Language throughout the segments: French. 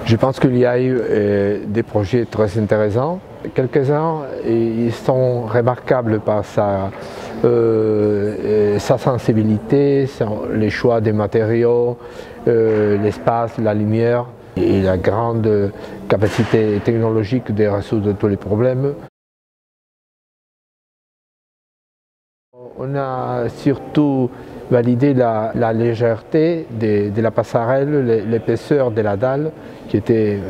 Je pense qu'il y a eu des projets très intéressants. Quelques-uns ils sont remarquables par sa sensibilité, les choix des matériaux, l'espace, la lumière et la grande capacité technologique de résoudre tous les problèmes. On a surtout validé la légèreté de la passerelle, l'épaisseur de la dalle qui était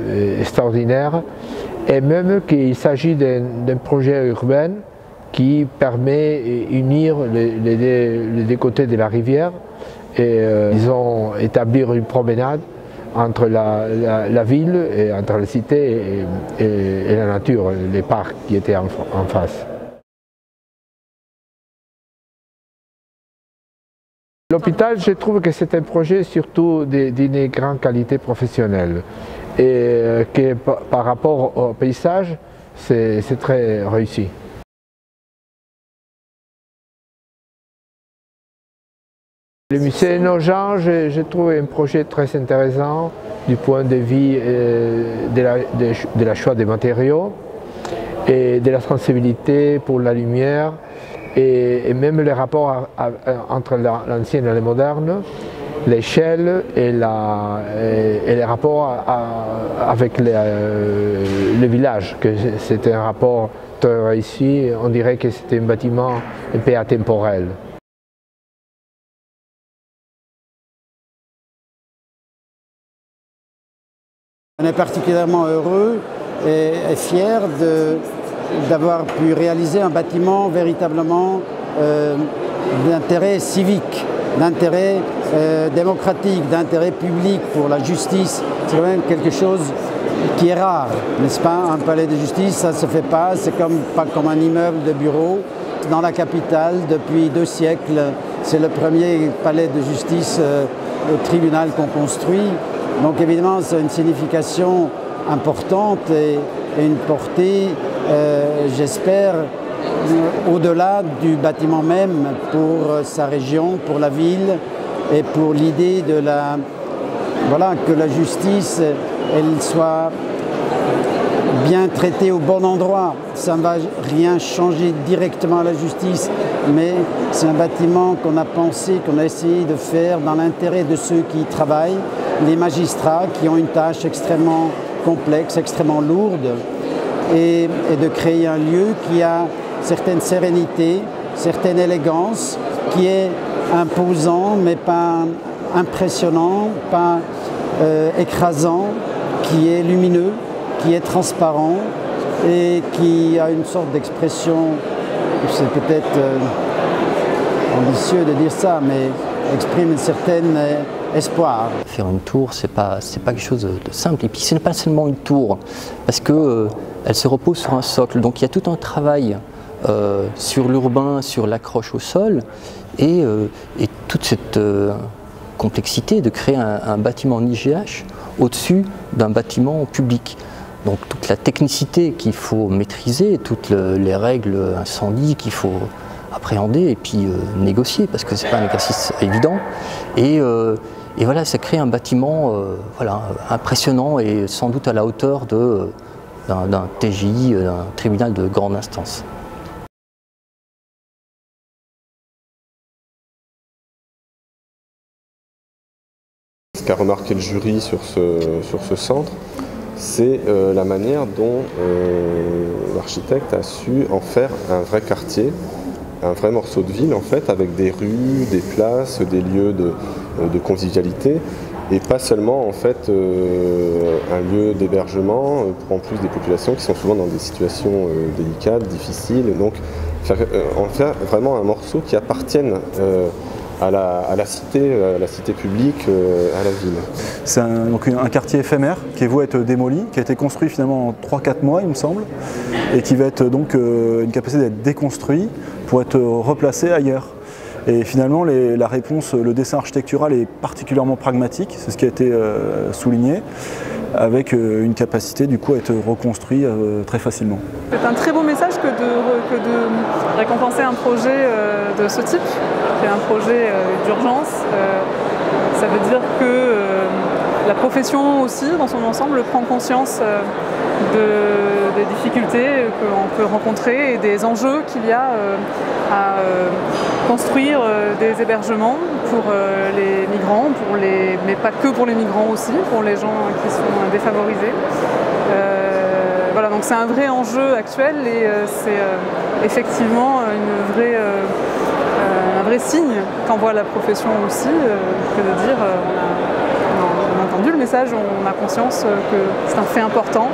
extraordinaire, et même qu'il s'agit d'un projet urbain qui permet d'unir les deux côtés de la rivière. Et ils ont établi une promenade entre la ville, et entre la cité et la nature, les parcs qui étaient en face. L'hôpital, je trouve que c'est un projet surtout d'une grande qualité professionnelle et que par rapport au paysage, c'est très réussi. Le musée Nogent, je trouve un projet très intéressant du point de vue de la choix des matériaux et de la sensibilité pour la lumière. Et même les rapports entre l'ancien et le moderne, l'échelle et les rapports avec le village, que c'était un rapport très réussi. On dirait que c'était un bâtiment un peu atemporel. On est particulièrement heureux et fiers d'avoir pu réaliser un bâtiment véritablement d'intérêt civique, d'intérêt démocratique, d'intérêt public pour la justice. C'est quand même quelque chose qui est rare, n'est-ce pas? Un palais de justice, ça ne se fait pas, c'est pas comme un immeuble de bureau. Dans la capitale, depuis 2 siècles, c'est le premier palais de justice au tribunal qu'on construit. Donc évidemment, c'est une signification importante et une portée, j'espère, au-delà du bâtiment même, pour sa région, pour la ville et pour l'idée de que la justice elle soit bien traitée au bon endroit. Ça ne va rien changer directement à la justice, mais c'est un bâtiment qu'on a pensé, qu'on a essayé de faire dans l'intérêt de ceux qui y travaillent, les magistrats qui ont une tâche extrêmement complexe, extrêmement lourde, et de créer un lieu qui a certaine sérénité, certaine élégance, qui est imposant mais pas impressionnant, pas écrasant, qui est lumineux, qui est transparent et qui a une sorte d'expression, c'est peut-être ambitieux de dire ça, mais exprime un certain espoir. Faire une tour, c'est pas quelque chose de simple. Et puis ce n'est pas seulement une tour, parce que elle se repose sur un socle. Donc il y a tout un travail sur l'urbain, sur l'accroche au sol, et toute cette complexité de créer un bâtiment en IGH au-dessus d'un bâtiment public. Donc toute la technicité qu'il faut maîtriser, toutes les règles incendie qu'il faut appréhender et puis négocier, parce que ce n'est pas un exercice évident. Et voilà, ça crée un bâtiment impressionnant et sans doute à la hauteur d'un TGI, d'un tribunal de grande instance. Ce qu'a remarqué le jury sur ce centre, c'est la manière dont l'architecte a su en faire un vrai quartier, un vrai morceau de ville en fait, avec des rues, des places, des lieux de convivialité, et pas seulement en fait un lieu d'hébergement pour en plus des populations qui sont souvent dans des situations délicates, difficiles. Donc en faire vraiment un morceau qui appartienne à la cité publique, à la ville. C'est un quartier éphémère qui est voué être démoli, qui a été construit finalement en 3-4 mois il me semble, et qui va être donc une capacité d'être déconstruit pour être replacé ailleurs. Et finalement la réponse, le dessin architectural est particulièrement pragmatique, c'est ce qui a été souligné, avec une capacité du coup à être reconstruit très facilement. C'est un très beau message que de récompenser un projet de ce type, qui est un projet d'urgence. Ça veut dire que la profession aussi, dans son ensemble, prend conscience des difficultés qu'on peut rencontrer et des enjeux qu'il y a à construire des hébergements pour les migrants, mais pas que pour les migrants aussi, pour les gens qui sont défavorisés. Voilà, donc c'est un vrai enjeu actuel et c'est effectivement un vrai signe qu'envoie la profession aussi, que de dire on a entendu le message, on a conscience que c'est un fait important